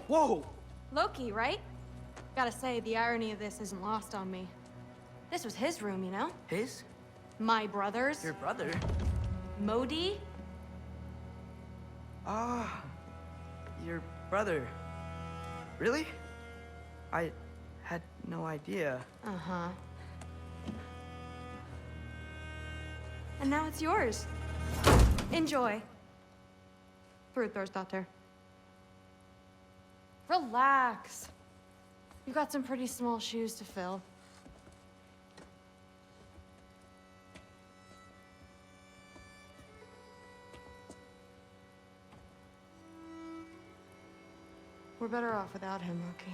Whoa! Loki, right? Gotta say, the irony of this isn't lost on me. This was his room, you know? His? My brother's. Your brother? Modi? Ah, your brother. Really? I had no idea. Uh-huh. And now it's yours. Enjoy. Thor's daughter. Relax. You got some pretty small shoes to fill. We're better off without him, Loki.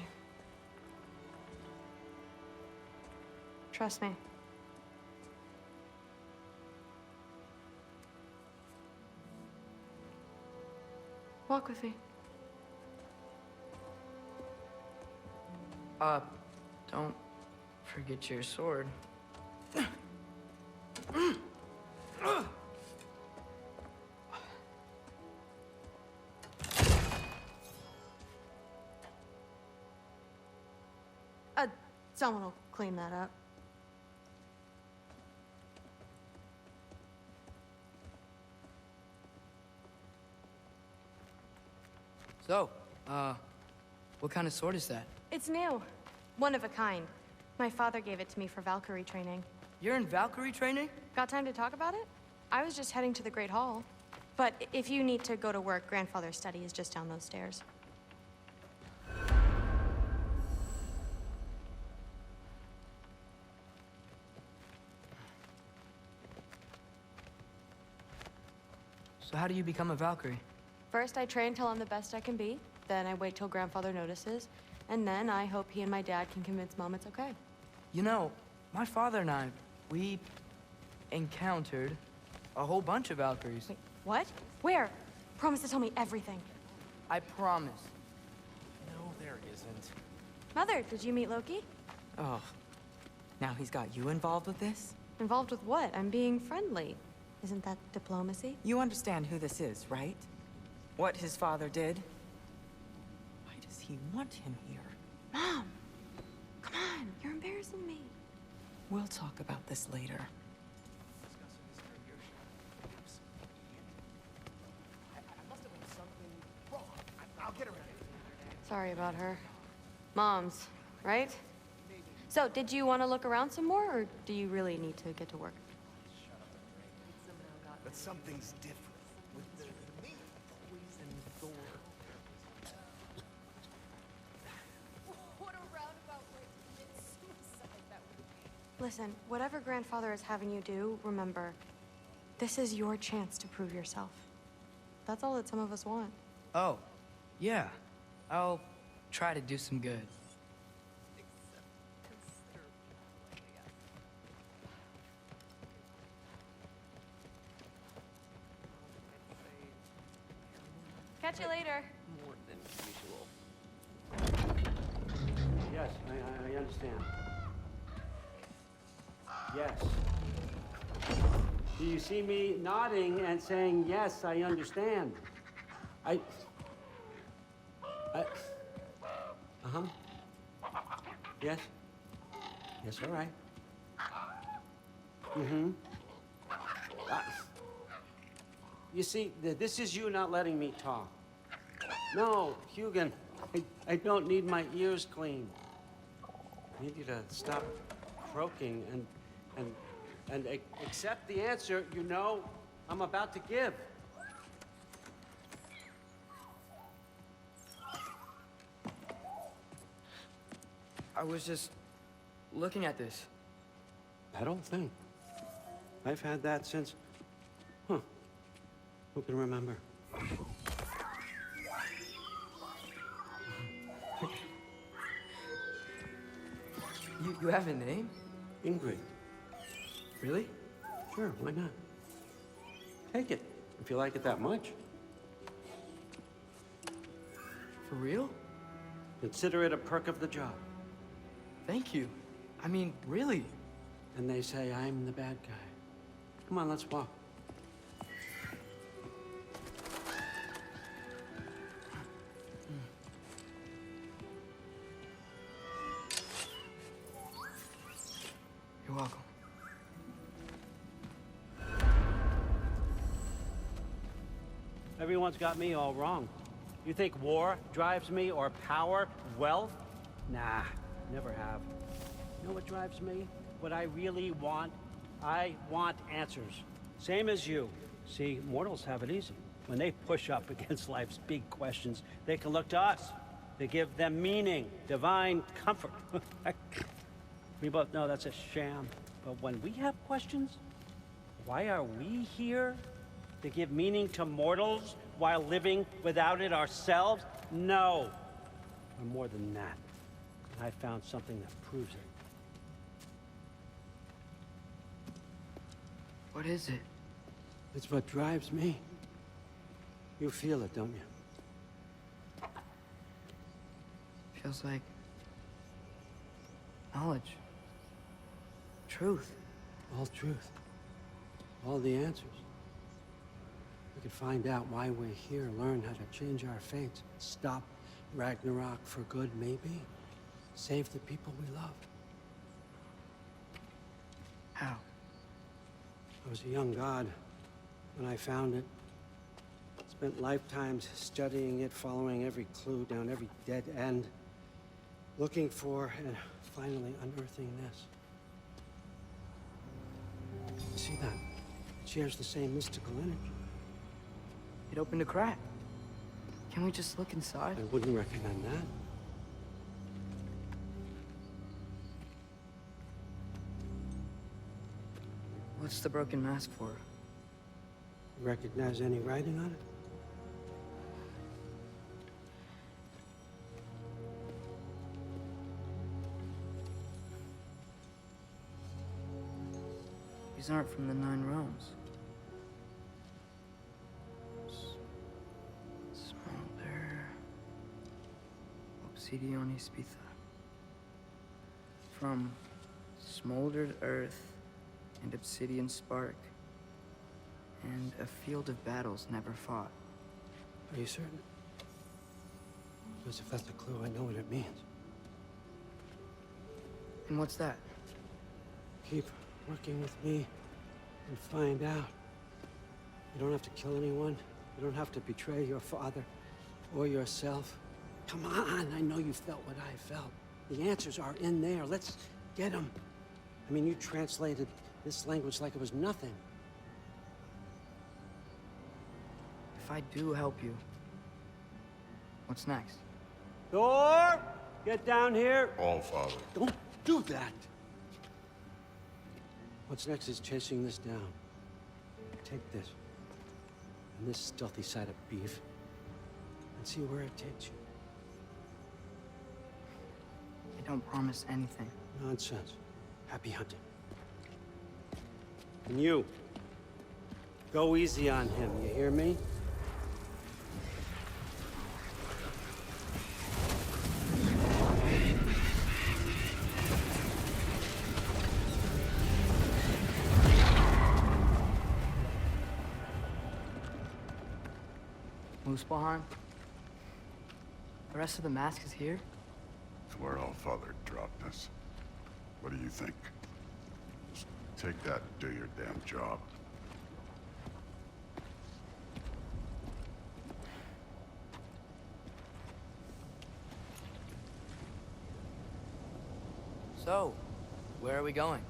Trust me. Walk with me. Don't forget your sword. Someone will clean that up. So, what kind of sword is that? It's new. One of a kind. My father gave it to me for Valkyrie training. You're in Valkyrie training? Got time to talk about it? I was just heading to the Great Hall. But if you need to go to work, Grandfather's study is just down those stairs. So how do you become a Valkyrie? First, I train till I'm the best I can be. Then I wait till Grandfather notices. And then I hope he and my dad can convince Mom it's okay. You know, my father and we encountered a whole bunch of Valkyries. Wait, what? Where? Promise to tell me everything. I promise. No, there isn't. Mother, did you meet Loki? Oh, now he's got you involved with this? Involved with what? I'm being friendly. Isn't that diplomacy? You understand who this is, right? What his father did? Why does he want him here? Mom! Come on, you're embarrassing me. We'll talk about this later. I'll get her. Sorry about her. Mom's, right? So, did you want to look around some more, or do you really need to get to work? But something's different with the poison thor. What a roundabout way to commit suicide that would be. Listen, whatever Grandfather is having you do, remember, this is your chance to prove yourself. That's all that some of us want. Oh, yeah. I'll try to do some good. Catch you later. More than usual. Yes, I understand. Yes. Do you see me nodding and saying, yes, I understand? Uh-huh. Yes? Yes, all right. Mm-hmm. You see, this is you not letting me talk. No, Hugin, I don't need my ears cleaned. I need you to stop croaking and accept the answer you know I'm about to give. I was just looking at this. That old thing. I've had that since... Huh. Who can remember? You have a name? Ingrid. Really? Sure, why not? Take it, if you like it that much. For real? Consider it a perk of the job. Thank you. I mean, really. And they say I'm the bad guy. Come on, let's walk. everyone's got me all wrong. You think war drives me, or power, wealth? Nah, never have. You know what drives me? What I really want? I want answers. Same as you. See, mortals have it easy. When they push up against life's big questions, they can look to us. They give them meaning, divine comfort. We both know that's a sham. But when we have questions, why are we here? To give meaning to mortals while living without it ourselves? No. We're more than that. And I found something that proves it. What is it? It's what drives me. You feel it, don't you? Feels like knowledge. Truth. All truth. All the answers. We could find out why we're here, learn how to change our fates, stop Ragnarok for good, maybe. Save the people we love. How? I was a young god when I found it. Spent lifetimes studying it, following every clue down every dead end, looking for and finally unearthing this. See that? It shares the same mystical energy. It opened a crack. Can we just look inside? I wouldn't recommend that. What's the broken mask for? Recognize any writing on it? These aren't from the Nine Realms. Smolder. Obsidion Spitha. From smoldered earth and obsidian spark. And a field of battles never fought. Are you certain? Because if that's a clue, I know what it means. And what's that? Keep working with me and find out. You don't have to kill anyone. You don't have to betray your father or yourself. Come on, I know you felt what I felt. The answers are in there. Let's get them. I mean, you translated this language like it was nothing. If I do help you, what's next? Thor! Get down here! All, Father. Don't do that! What's next is chasing this down. Take this, and this stealthy side of beef, and see where it takes you. I don't promise anything. Nonsense. Happy hunting. And you, go easy on him, you hear me? Muspelheim? The rest of the mask is here? It's where All Father dropped us. What do you think? Just take that and do your damn job. So, where are we going?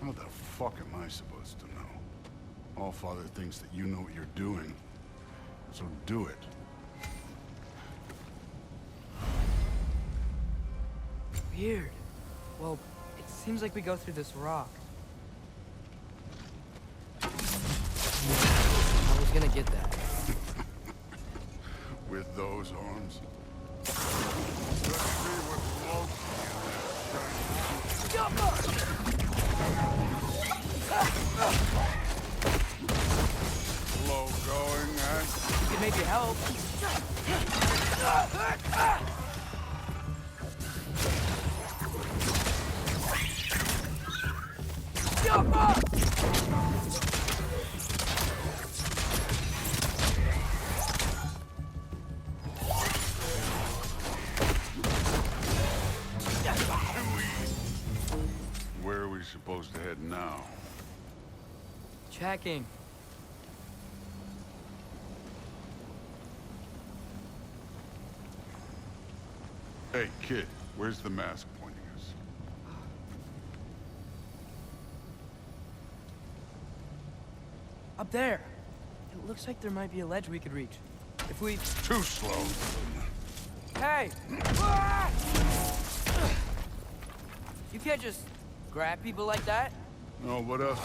What the fuck am I supposed to know? All Father thinks that you know what you're doing. So do it. Weird. Well, it seems like we go through this rock. I was gonna get that. With those arms. Let's see what slow going, eh? Could maybe help. Where are we supposed to head now? Checking. Hey, kid, where's the mask pointing us? Up there. It looks like there might be a ledge we could reach. If we... Too slow. Hey! You can't just grab people like that. Oh, what else?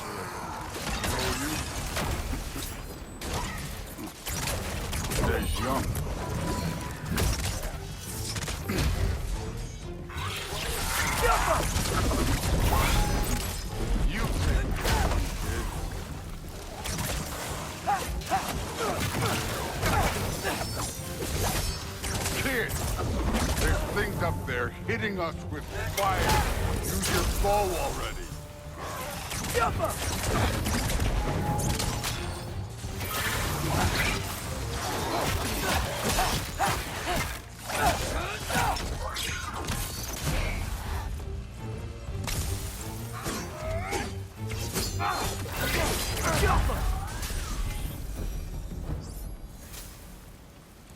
There's young. You take that one, kid. Kid, there's things up there hitting us with fire. Use your bow already.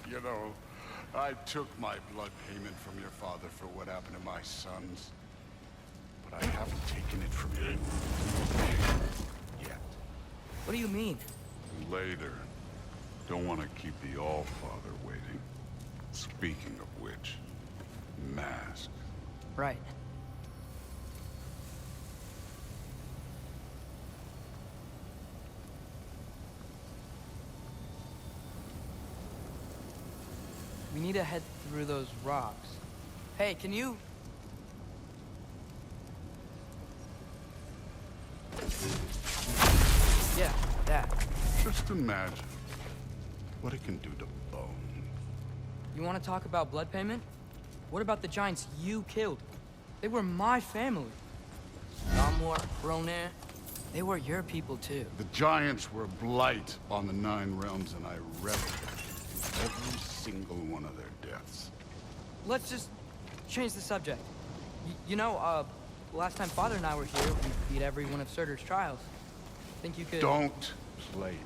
You know, I took my blood payment from your father for what happened to my sons. But I haven't taken it from you. Yet. What do you mean? Later. Don't want to keep the All-Father waiting. Speaking of which, mask. Right. We need to head through those rocks. Hey, can you... Yeah, that. Just imagine what it can do to bone. You want to talk about blood payment? What about the giants you killed? They were my family. Namor, Ronan, they were your people too. The giants were a blight on the Nine Realms, and I reveled in every single one of their deaths. Let's just change the subject. Last time Father and I were here, we beat every one of Surtur's trials. Think you could... Don't play me.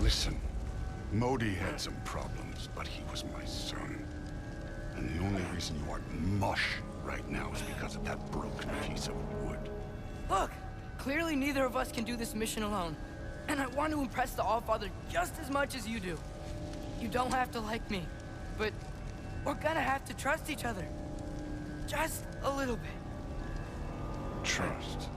Listen, Modi had some problems, but he was my son. And the only reason you aren't mush right now is because of that broken piece of wood. Look! Clearly neither of us can do this mission alone. And I want to impress the All-Father just as much as you do. You don't have to like me, but we're gonna have to trust each other. Just a little bit. Trust.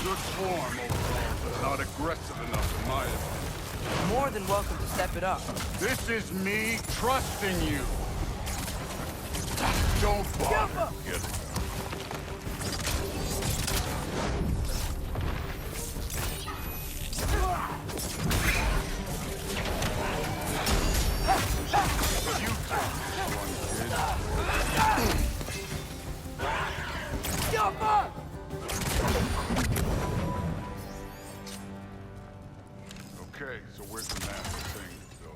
Good form overall, but not aggressive enough in my opinion. More than welcome to step it up. This is me trusting you. Don't bother getting you take this one, kid. Okay, so where's the master thing to go?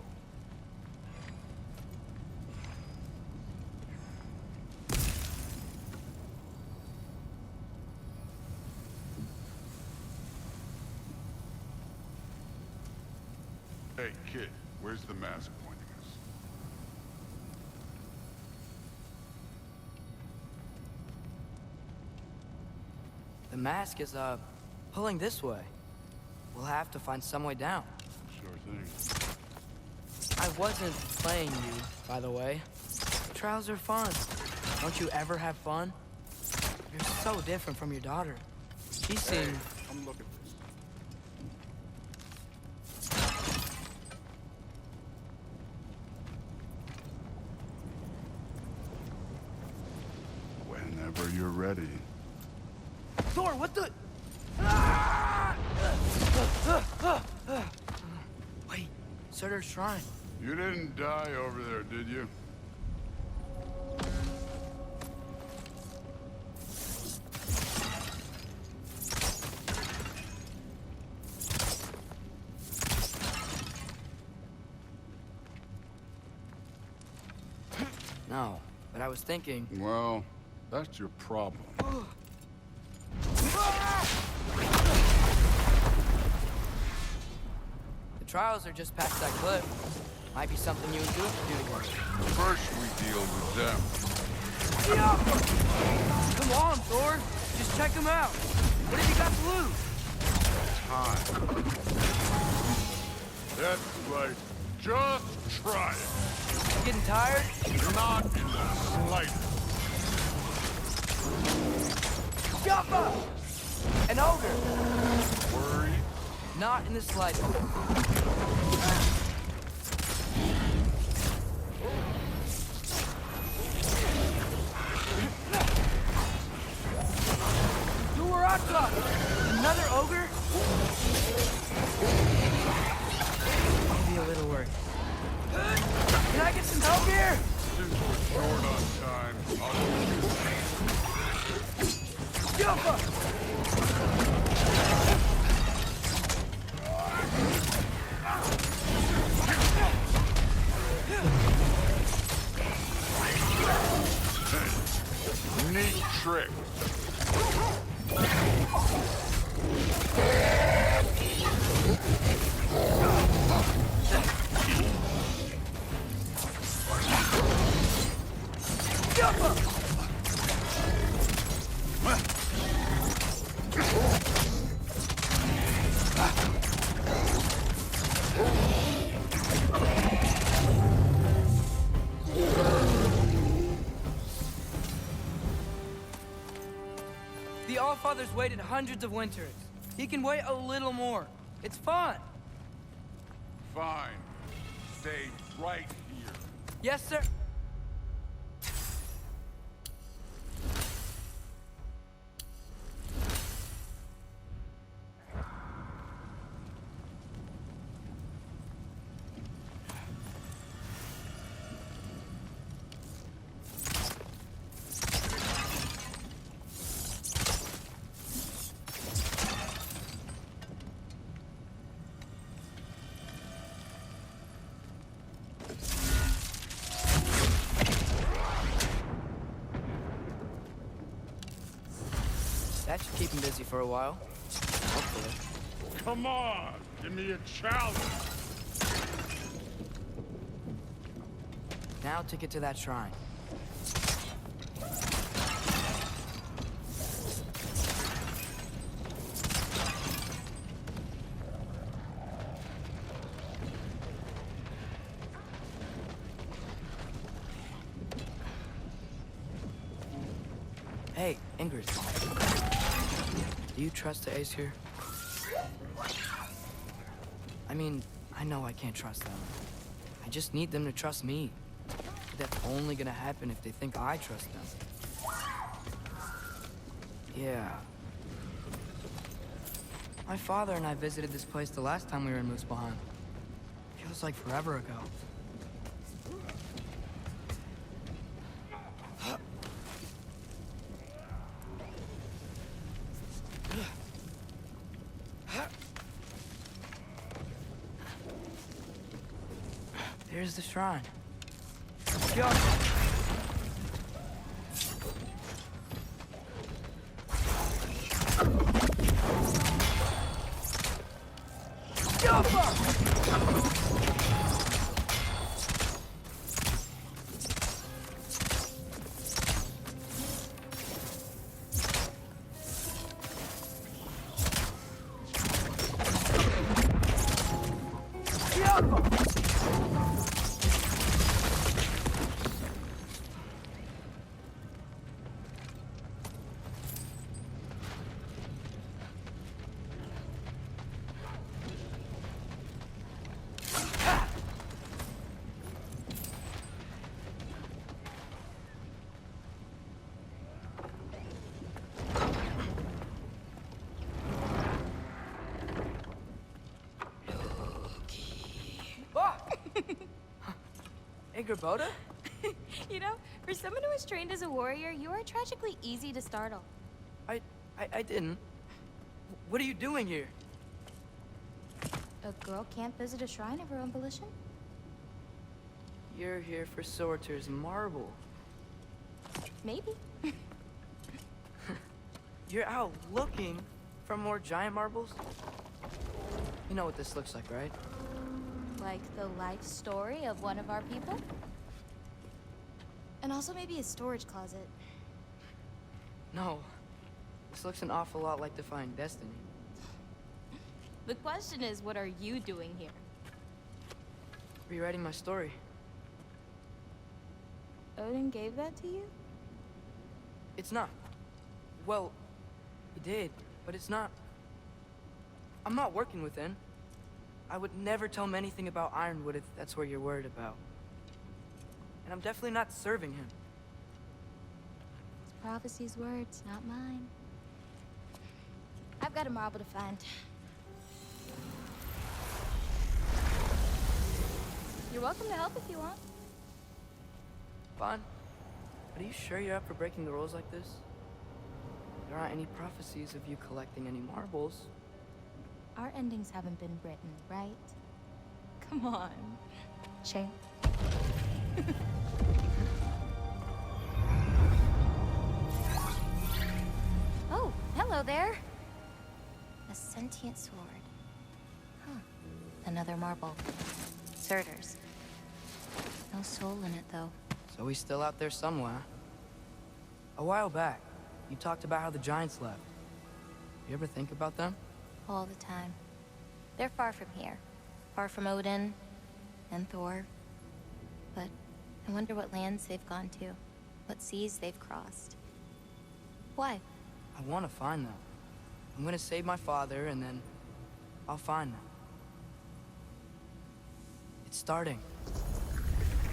Hey, kid, where's the mask pointing us? The mask is, pulling this way. We'll have to find some way down. Sure thing. I wasn't playing you, by the way. Trials are fun. Don't you ever have fun? You're so different from your daughter. She seemed... I'm looking for something. Whenever you're ready. Thor, what the? Wait, Surtur's shrine. You didn't die over there, did you? No, but I was thinking. Well, that's your problem. The trials are just past that cliff. Might be something you and Duke could do together. First, we deal with them. Come on, Thor. Just check them out. What have you got to lose? Time. That's right. Just try it. You getting tired? Not in the slightest. Jumpa! An ogre. Worried? Not in the slightest. Duraka! Another ogre? Maybe a little work. Can I get some help here? Since we're short on time, Jumpa! neat trick. The Allfather's waited hundreds of winters. He can wait a little more. It's fun. Fine. Stay right here. Yes, sir. That should keep him busy for a while. Hopefully. Come on! Give me a challenge! Now to get to that shrine. Hey, Ingrid. Do you trust the Ace here? I mean, I know I can't trust them. I just need them to trust me. But that's only gonna happen if they think I trust them. Yeah. My father and I visited this place the last time we were in Muspelheim. Feels like forever ago. There's the shrine. Go! Angerboda? You know, for someone who was trained as a warrior, you are tragically easy to startle. I didn't. What are you doing here? A girl can't visit a shrine of her own volition? You're here for Sorter's marble. Maybe. You're out looking for more giant marbles? You know what this looks like, right? Like the life story of one of our people? And also maybe a storage closet. No. This looks an awful lot like Defying Destiny. The question is, what are you doing here? Rewriting my story. Odin gave that to you? It's not. Well, he did, but it's not. I'm not working with him. I would never tell him anything about Ironwood if that's what you're worried about. And I'm definitely not serving him. It's prophecy's words, not mine. I've got a marble to find. You're welcome to help if you want. Fine. But are you sure you're up for breaking the rules like this? There aren't any prophecies of you collecting any marbles. Our endings haven't been written, right? Come on, champ. Oh, hello there. A sentient sword. Huh. Another marble. Surtur's. No soul in it, though. So he's still out there somewhere. A while back, you talked about how the giants left. You ever think about them? All the time. They're far from here. Far from Odin and Thor. But I wonder what lands they've gone to. What seas they've crossed. Why? I want to find them. I'm gonna save my father, and then I'll find them. It's starting.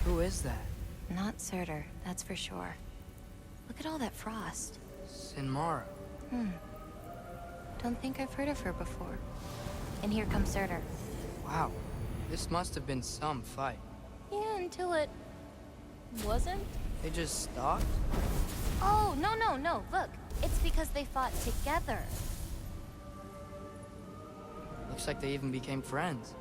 Who is that? Not Surtur, that's for sure. Look at all that frost. Sinmara. Don't think I've heard of her before. And here comes Surtur. Wow. This must have been some fight. Yeah, until it... wasn't? They just stopped? Oh, no. Look, it's because they fought together. Looks like they even became friends.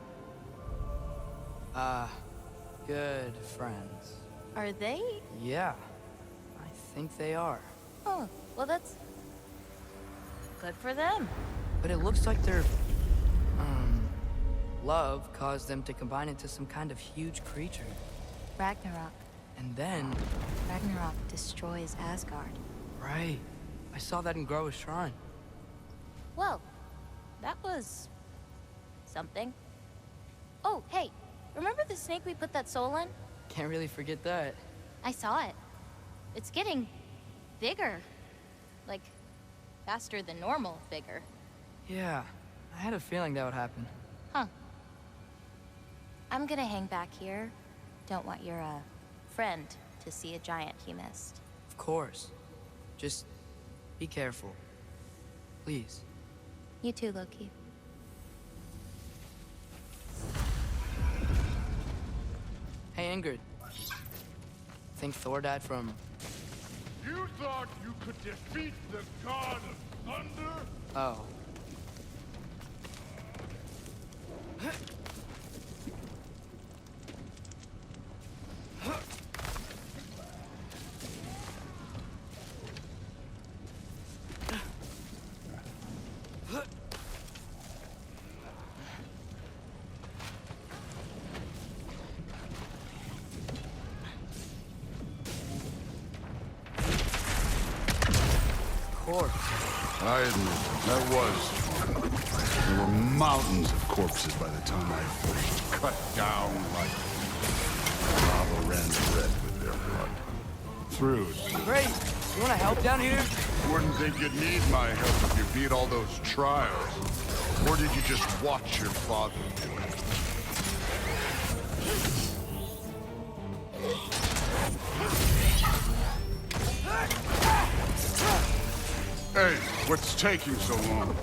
Good friends. Are they? Yeah. I think they are. Oh, well that's... good for them. But it looks like their... love caused them to combine into some kind of huge creature. Ragnarok. And then... Ragnarok destroys Asgard. Right. I saw that in Groa's shrine. Well, that was... something. Oh, hey, remember the snake we put that soul in? Can't really forget that. I saw it. It's getting... bigger. Like, faster than normal bigger. Yeah. I had a feeling that would happen. Huh. I'm gonna hang back here. Don't want your, friend to see a giant he missed. Of course. Just be careful. Please. You too, Loki. Hey, Ingrid. Think Thor died from... You thought you could defeat the god of thunder? Oh. Corpse. I admit, that was fun. There were mountains of corpses by the time I finished. Cut down like lava ran red with their blood. Through it. Great. You want to help down here? Wouldn't think you'd need my help if you beat all those trials. Or did you just watch your father do it? Hey, what's taking so long?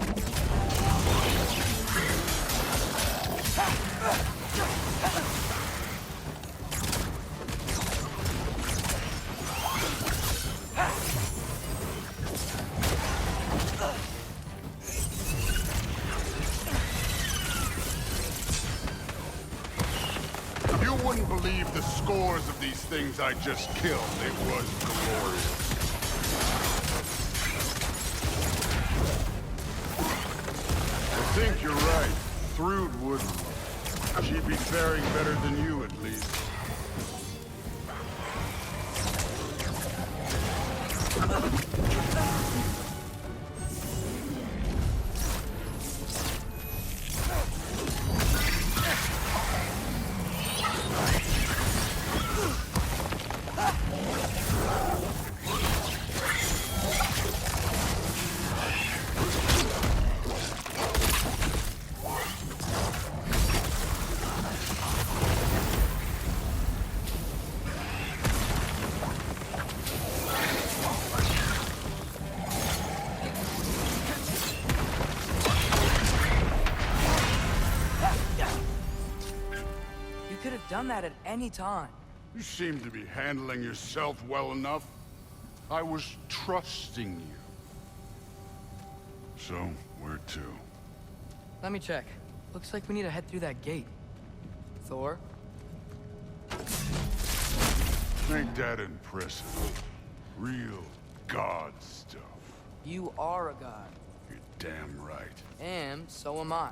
You wouldn't believe the scores of these things I just killed. It was glorious. I think you're right. Thrud wouldn't. She'd be faring better than you, at least. You could have done that at any time. You seem to be handling yourself well enough. I was trusting you. So, where to? Let me check. Looks like we need to head through that gate. Thor? Ain't that impressive? Real god stuff. You are a god. You're damn right. And so am I.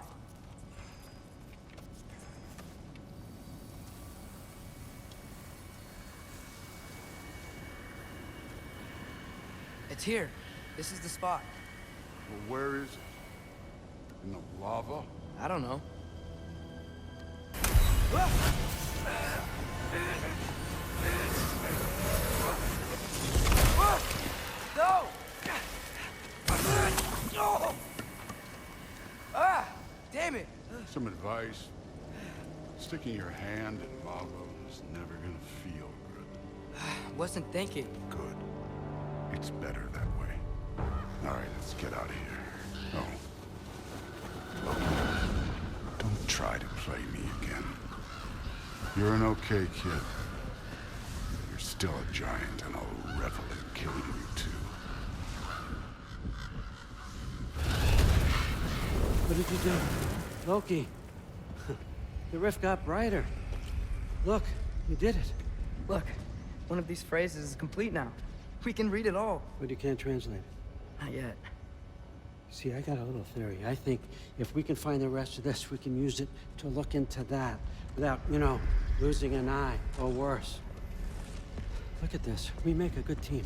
It's here. This is the spot. Well, where is it? In the lava? I don't know. No! Ah! Damn it! Some advice. Sticking your hand in lava is never gonna feel good. Wasn't thinking. Good. It's better that way. All right, let's get out of here. Oh. Don't try to play me again. You're an okay kid. You're still a giant, and I'll revel in killing you too. What did you do? Loki. The rift got brighter. Look, you did it. Look, one of these phrases is complete now. We can read it all. But you can't translate it. Not yet. See, I got a little theory. I think if we can find the rest of this, we can use it to look into that without, you know, losing an eye or worse. Look at this. We make a good team.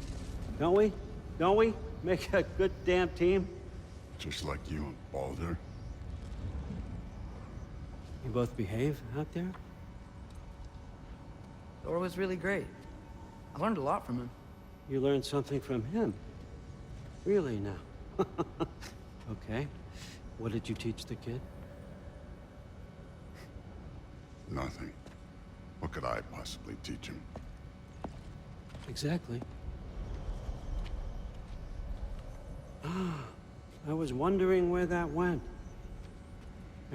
Don't we? Don't we? Make a good damn team? Just like you and Baldur. You both behave out there? Thor was really great. I learned a lot from him. You learned something from him. Really now? Okay. What did you teach the kid? Nothing. What could I possibly teach him? Exactly. I was wondering where that went.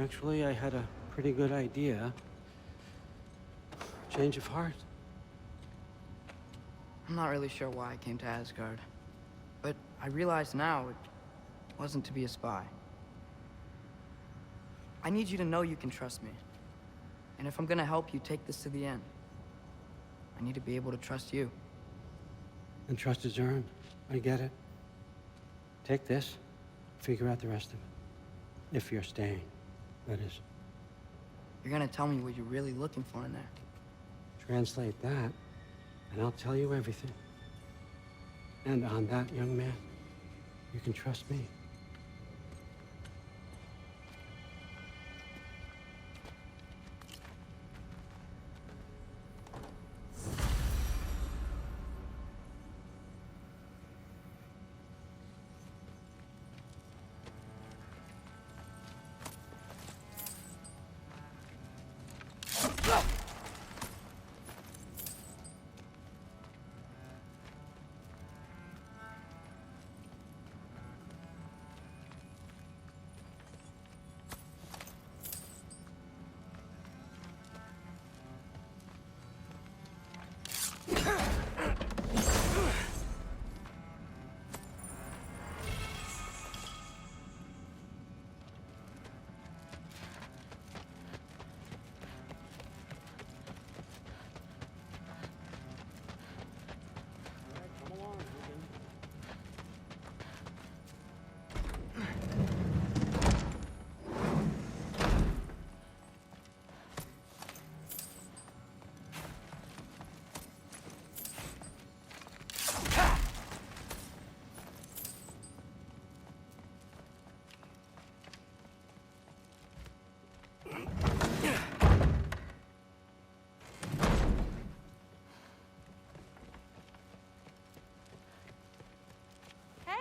Actually, I had a pretty good idea. Change of heart. I'm not really sure why I came to Asgard. But I realize now it wasn't to be a spy. I need you to know you can trust me. And if I'm gonna help you take this to the end, I need to be able to trust you. And trust is earned. I get it. Take this, figure out the rest of it. If you're staying, that is. You're gonna tell me what you're really looking for in there. Translate that, and I'll tell you everything. And on that, young man, you can trust me.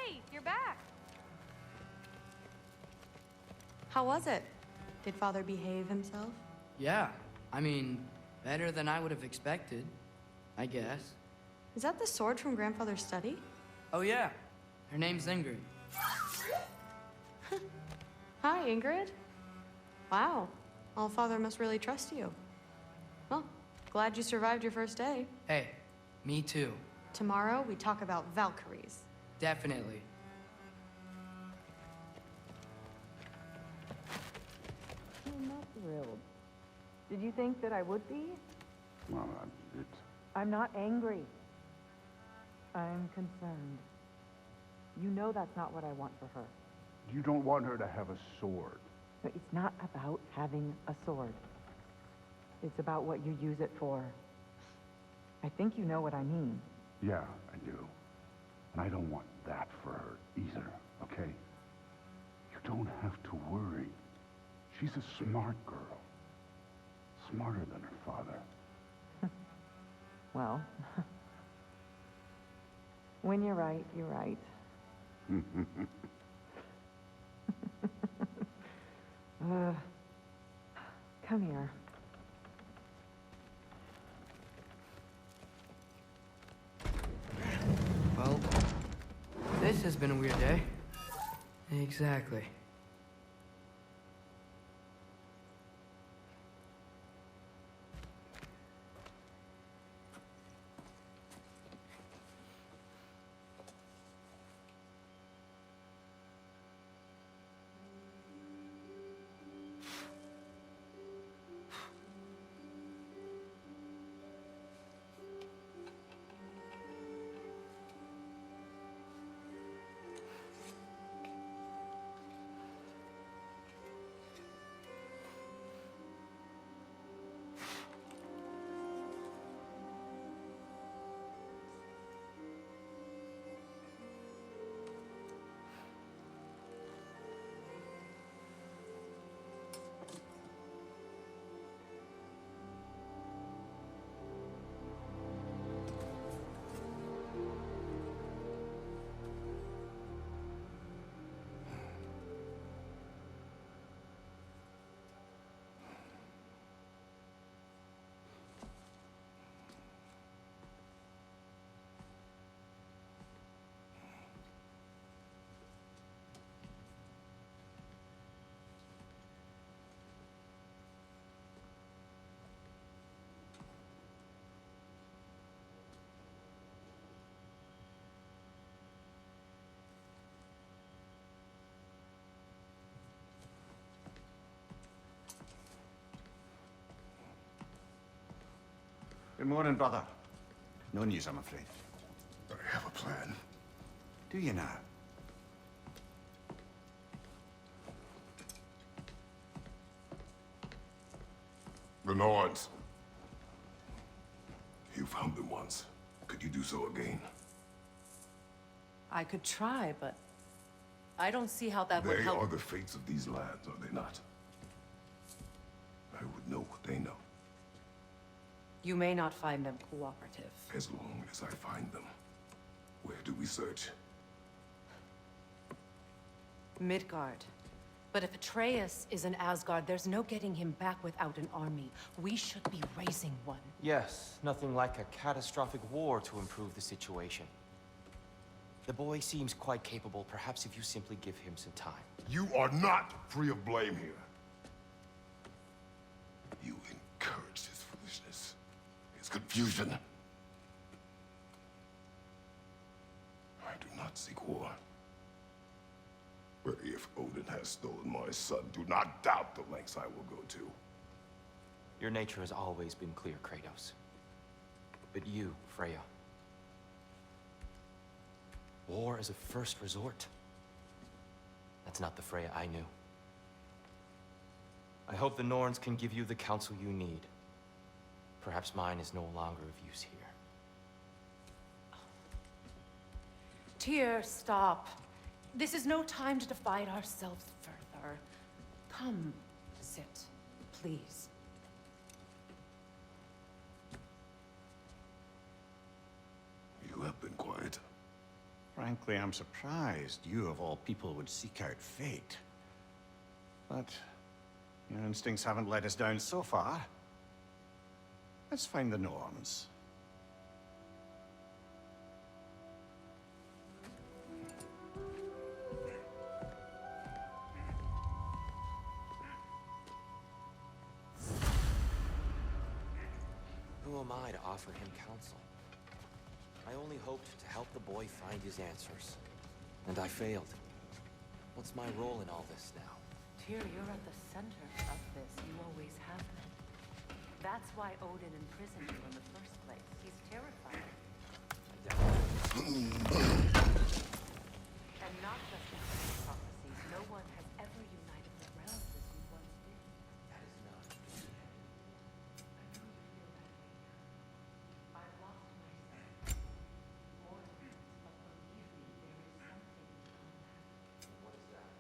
Hey, you're back! How was it? Did Father behave himself? Yeah, I mean, better than I would have expected, I guess. Is that the sword from Grandfather's study? Oh yeah, her name's Ingrid. Hi, Ingrid. Wow, All-Father must really trust you. Well, glad you survived your first day. Hey, me too. Tomorrow, we talk about Valkyries. Definitely. I'm not thrilled. Did you think that I would be? Well, I'm not angry. I'm concerned. You know that's not what I want for her. you don't want her to have a sword. But it's not about having a sword. It's about what you use it for. I think you know what I mean. Yeah, I do. And I don't want that for her either, okay? You don't have to worry. She's a smart girl. Smarter than her father. Well, when you're right, you're right. Come here. Well, this has been a weird day. Exactly. Good morning, brother. No news, I'm afraid. I have a plan. Do you now? The Norns. You found them once. Could you do so again? I could try, but I don't see how that would They help. are the fates of these lands, are they not? I would know what they know, You may not find them cooperative. as long as I find them. Where do we search? Midgard. But if Atreus is in Asgard, there's no getting him back without an army. We should be raising one. Yes, nothing like a catastrophic war to improve the situation. The boy seems quite capable. Perhaps if you simply give him some time. You are not free of blame here. You encouraged his foolishness, his confusion. I do not seek war. But if Odin has stolen my son, do not doubt the lengths I will go to. Your nature has always been clear, Kratos. But you, Freya. War is a first resort. That's not the Freya I knew. I hope the Norns can give you the counsel you need. Perhaps mine is no longer of use here. Tyr, stop. This is no time to divide ourselves further. Come, sit, please. You have been quiet. Frankly, I'm surprised you of all people would seek out fate. But your instincts haven't let us down so far. Let's find the norms. Who am I to offer him counsel? I only hoped to help the boy find his answers. And I failed. What's my role in all this now? Tyr, you're at the center of this. You always have been. That's why Odin imprisoned you in the first place. He's terrified. And not just in his prophecies. No one has ever united the realms as you once did. That is not true. I've lost myself. More than once, but believe me, there is something beyond that. What is that?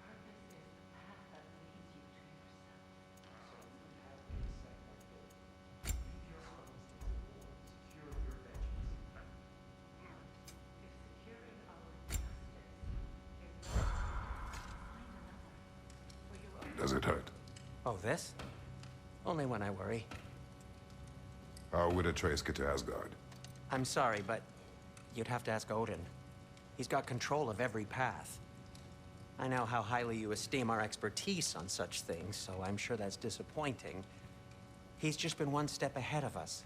Purpose is the path that leads you to yourself. So you have been set by fate. Leave your arms in the war. Secure your vengeance. If securing our justice is not find another for your own. Does it hurt? Oh, this? Only when I worry. How would Atreus get to Asgard? I'm sorry, but you'd have to ask Odin. He's got control of every path. I know how highly you esteem our expertise on such things, so I'm sure that's disappointing. He's just been one step ahead of us.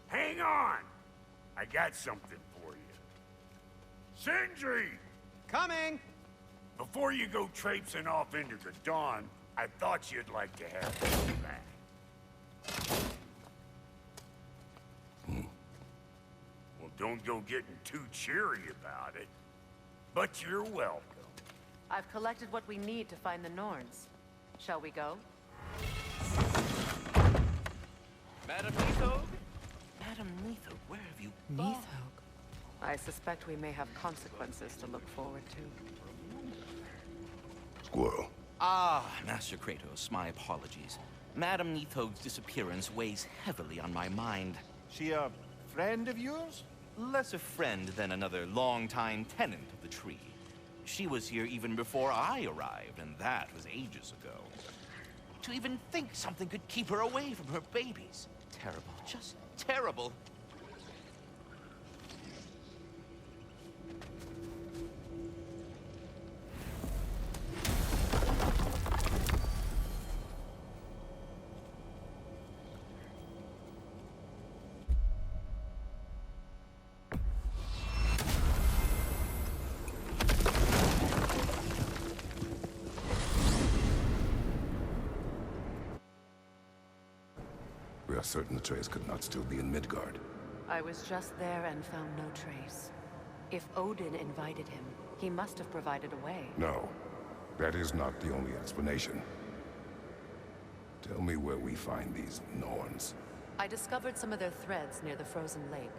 Hang on! I got something for you. Sindri! Coming! Before you go traipsing off into the dawn, I thought you'd like to have this back. Well, don't go getting too cheery about it. But you're welcome. I've collected what we need to find the Norns. Shall we go? Madam Neathog? Madam Neathog, where have you gone? I suspect we may have consequences to look forward to. Squirrel. Ah, Master Kratos, my apologies. Madam Neathog's disappearance weighs heavily on my mind. She a friend of yours? Less a friend than another longtime tenant of the tree. She was here even before I arrived, and that was ages ago. To even think something could keep her away from her babies. Terrible, just terrible. We are certain Atreus could not still be in Midgard. I was just there and found no trace. If Odin invited him, he must have provided a way. No, that is not the only explanation. Tell me where we find these Norns. I discovered some of their threads near the frozen lake.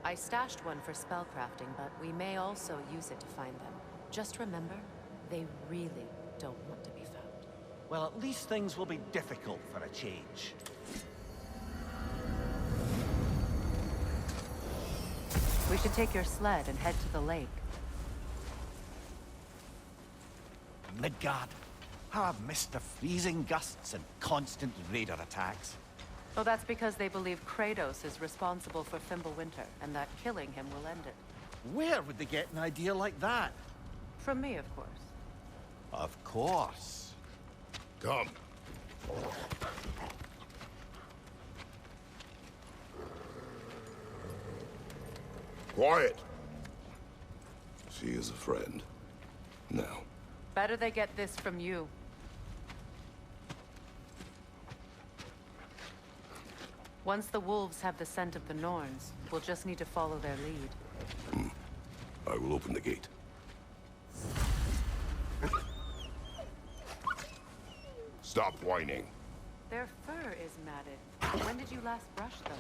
I stashed one for spellcrafting, but we may also use it to find them. Just remember, they really don't want to be found. Well, at least things will be difficult for a change. We should take your sled and head to the lake. Midgard. How I've missed the freezing gusts and constant raider attacks. Oh, that's because they believe Kratos is responsible for Fimbulwinter, and that killing him will end it. Where would they get an idea like that? From me, of course. Of course. Come. Quiet. She is a friend. Now. Better they get this from you. Once the wolves have the scent of the Norns, we'll just need to follow their lead. I will open the gate. Stop whining. Their fur is matted. When did you last brush them?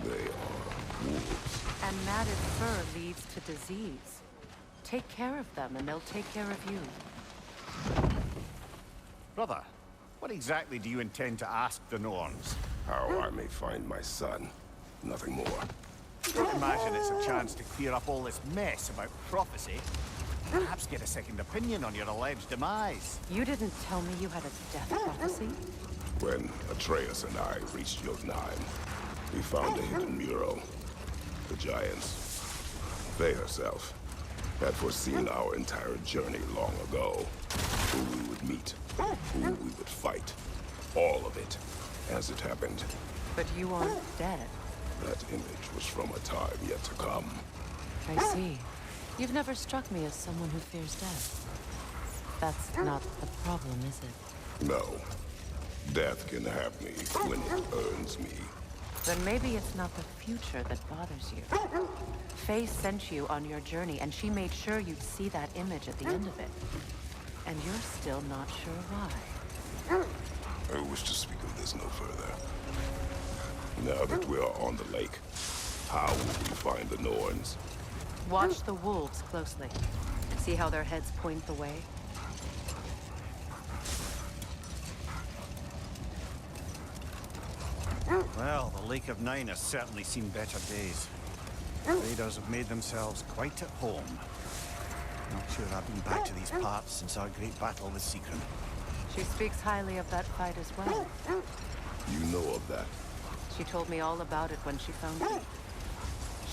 They are wolves. And matted fur leads to disease. Take care of them, and they'll take care of you. Brother, what exactly do you intend to ask the Norns? How I may find my son. Nothing more. Don't imagine it's a chance to clear up all this mess about prophecy. Perhaps get a second opinion on your alleged demise. You didn't tell me you had a death prophecy? When Atreus and I reached Jotunheim, we found a hidden mural. The Giants, they herself, had foreseen our entire journey long ago. Who we would meet, who we would fight. All of it, as it happened. But you aren't dead. That image was from a time yet to come. I see. You've never struck me as someone who fears death. That's not the problem, is it? No. Death can have me when it earns me. Then maybe it's not the future that bothers you. Faye sent you on your journey, and she made sure you'd see that image at the end of it. And you're still not sure why. I wish to speak of this no further. Now that we are on the lake, how will we find the Norns? Watch the wolves closely. See how their heads point the way? Well, the Lake of Nine has certainly seen better days. Raiders have made themselves quite at home. Not sure I've been back to these parts since our great battle with Seacron. She speaks highly of that fight as well. You know of that? She told me all about it when she found you.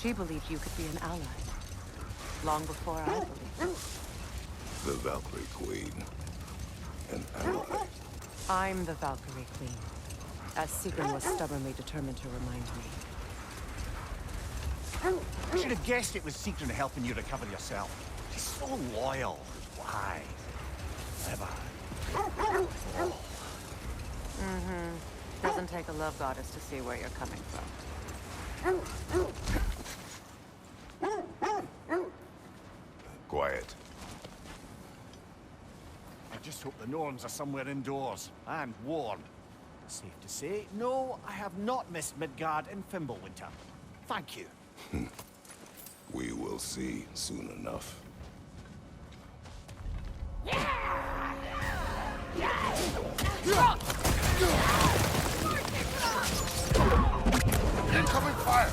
She believed you could be an ally. Long before I believed. The Valkyrie Queen. An ally. I'm the Valkyrie Queen. As Seacron was stubbornly determined to remind me. I should have guessed it was Seacron helping you recover yourself. She's so loyal. Why? Never. Doesn't take a love goddess to see where you're coming from. Quiet. I just hope the Norns are somewhere indoors and warm. Safe to say, no, I have not missed Midgard in Fimbulwinter. Thank you. We will see soon enough. Incoming fire!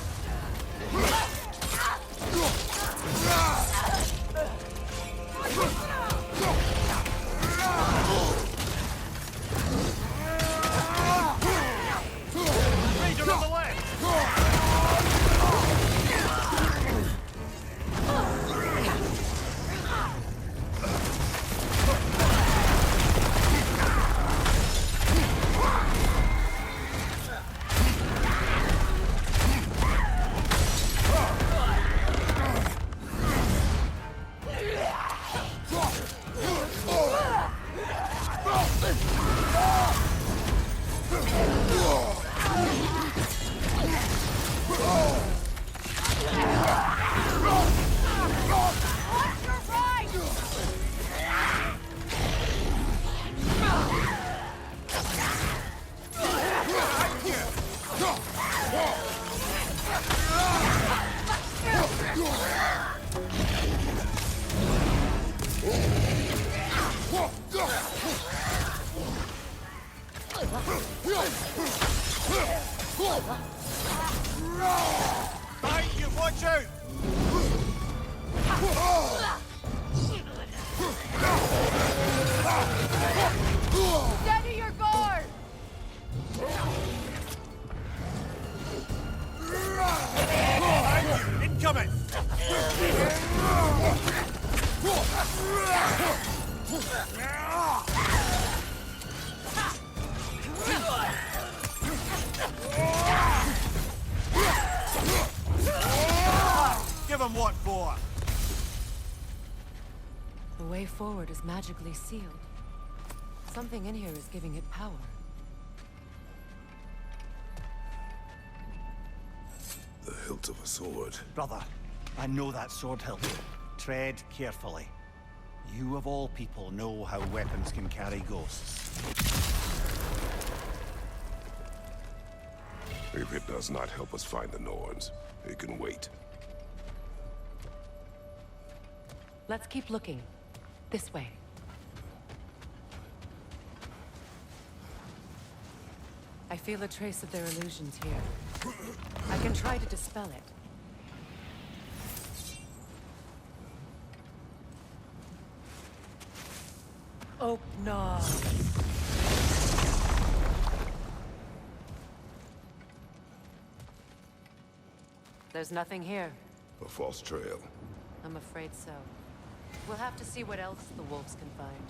Raider on the left! Behind you, watch out! Steady your guard! Behind you, incoming! Give him what for? The way forward is magically sealed. Something in here is giving it power. The hilt of a sword. Brother, I know that sword hilt. Tread carefully. You of all people know how weapons can carry ghosts. If it does not help us find the Norns, it can wait. Let's keep looking. This way. I feel a trace of their illusions here. I can try to dispel it. Oh, no. There's nothing here. A false trail. I'm afraid so. We'll have to see what else the wolves can find.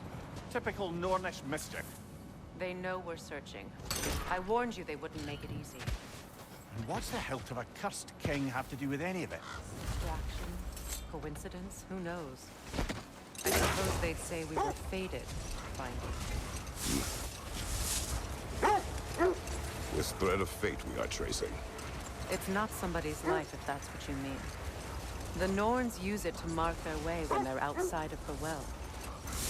Typical Nornish mischief. They know we're searching. I warned you they wouldn't make it easy. And what's the hilt of a cursed king have to do with any of it? Distraction? Coincidence? Who knows? I suppose they'd say we were fated, finally. This thread of fate we are tracing. It's not somebody's life, if that's what you mean. The Norns use it to mark their way when they're outside of the well.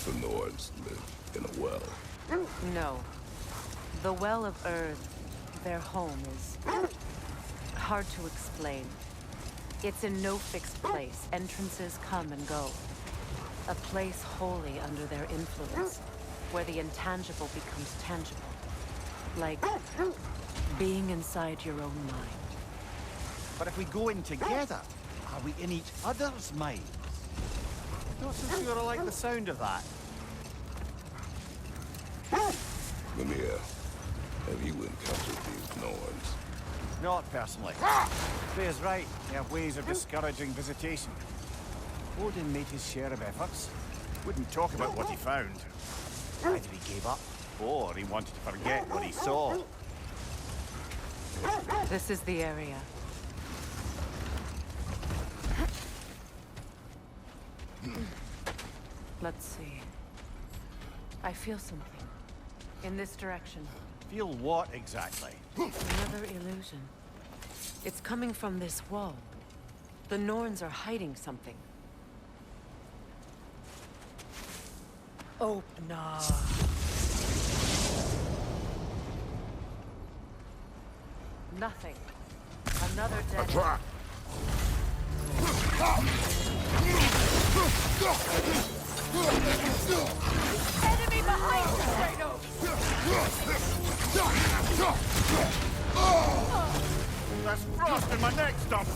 The Nords live in a well. No. The Well of Earth, their home, is hard to explain. It's in no fixed place. Entrances come and go. A place wholly under their influence, where the intangible becomes tangible. Like being inside your own mind. But if we go in together, are we in each other's minds? Not so sure I like the sound of that. Mimir, have you encountered these Norns? Not personally. Freya's right. They have ways of discouraging visitation. Odin made his share of efforts. Wouldn't talk about what he found. Either he gave up, or he wanted to forget what he saw. This is the area. Let's see. I feel something. In this direction. Feel what exactly? Another illusion. It's coming from this wall. The Norns are hiding something. Oh, no. Nothing. Another dead. Attack! Enemy behind you, Kratos! That's frost in my neck stump!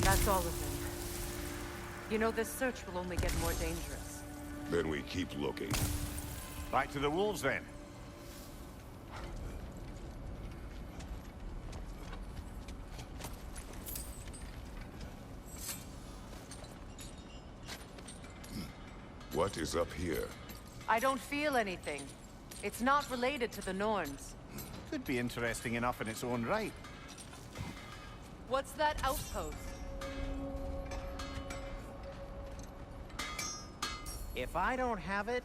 That's all of them. You know, this search will only get more dangerous. Then we keep looking. Back to the wolves, then. What is up here? I don't feel anything. It's not related to the Norns. Could be interesting enough in its own right. What's that outpost? If I don't have it,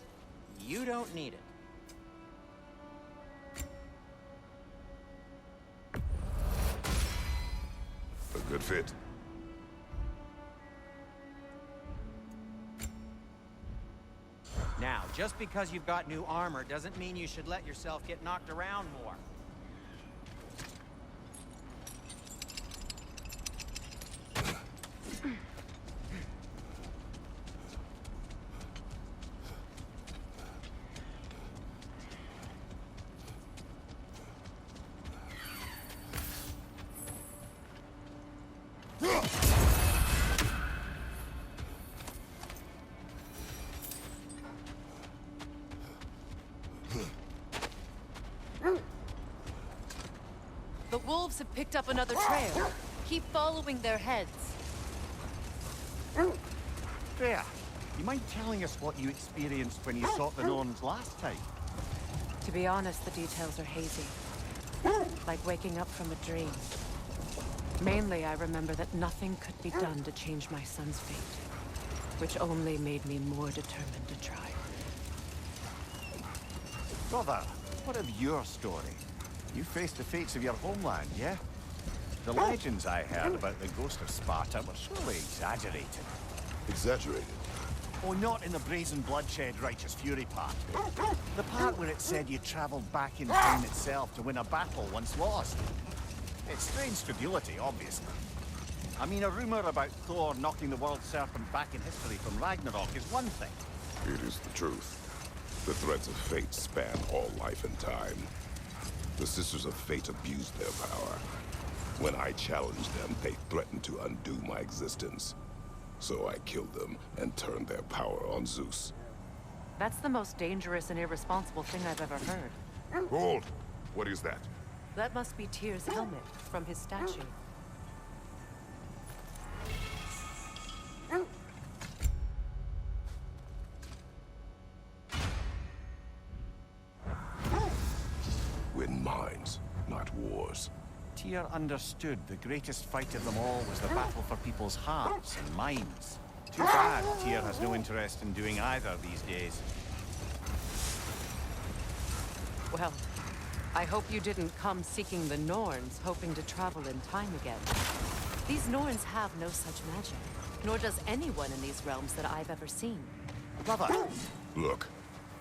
you don't need it. A good fit. Now, just because you've got new armor doesn't mean you should let yourself get knocked around more. The wolves have picked up another trail. Keep following their heads. Freya, you mind telling us what you experienced when you sought the Norns last time? To be honest, the details are hazy. Like waking up from a dream. Mainly, I remember that nothing could be done to change my son's fate, which only made me more determined to try. Brother, what of your story? You faced the fates of your homeland, yeah? The legends I heard about the ghost of Sparta were surely exaggerated. Exaggerated? Oh, not in the brazen bloodshed righteous fury part. The part where it said you traveled back in time itself to win a battle once lost. It's strange credulity, obviously. I mean, a rumor about Thor knocking the world serpent back in history from Ragnarok is one thing. It is the truth. The threads of fate span all life and time. The Sisters of Fate abused their power. When I challenged them, they threatened to undo my existence. So I killed them and turned their power on Zeus. That's the most dangerous and irresponsible thing I've ever heard. Hold! What is that? That must be Tyr's helmet from his statue. Win minds, not wars. Tyr understood the greatest fight of them all was the battle for people's hearts and minds. Too bad Tyr has no interest in doing either these days. Well, I hope you didn't come seeking the Norns, hoping to travel in time again. These Norns have no such magic, nor does anyone in these realms that I've ever seen. Brother! Look.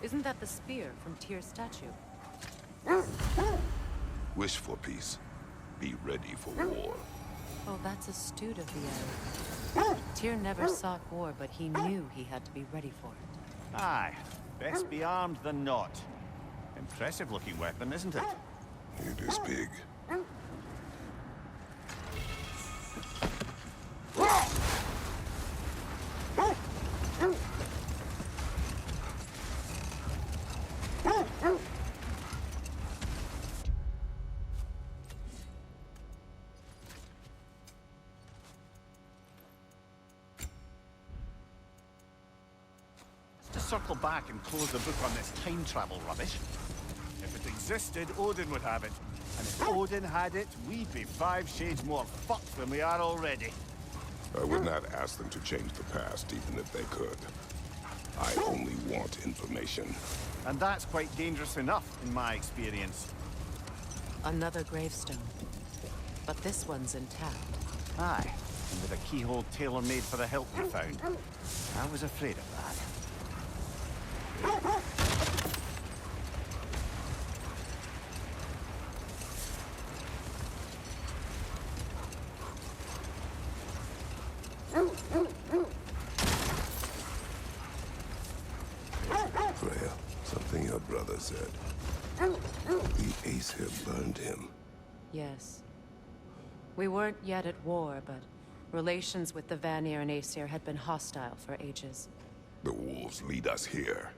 Isn't that the spear from Tyr's statue? Wish for peace. Be ready for war. Oh, that's astute of the Arab. Tyr never sought war, but he knew he had to be ready for it. Aye, best be armed than not. Impressive looking weapon, isn't it? It is big. Circle back and close the book on this time travel rubbish. If it existed, Odin would have it. And if Odin had it, we'd be 5 shades more fucked than we are already. I would not ask them to change the past, even if they could. I only want information. And that's quite dangerous enough, in my experience. Another gravestone. But this one's intact. Aye, and with a keyhole tailor-made for the hilt we found. I was afraid of that. Freya, something your brother said. The Aesir burned him. Yes. We weren't yet at war, but relations with the Vanir and Aesir had been hostile for ages. The wolves lead us here.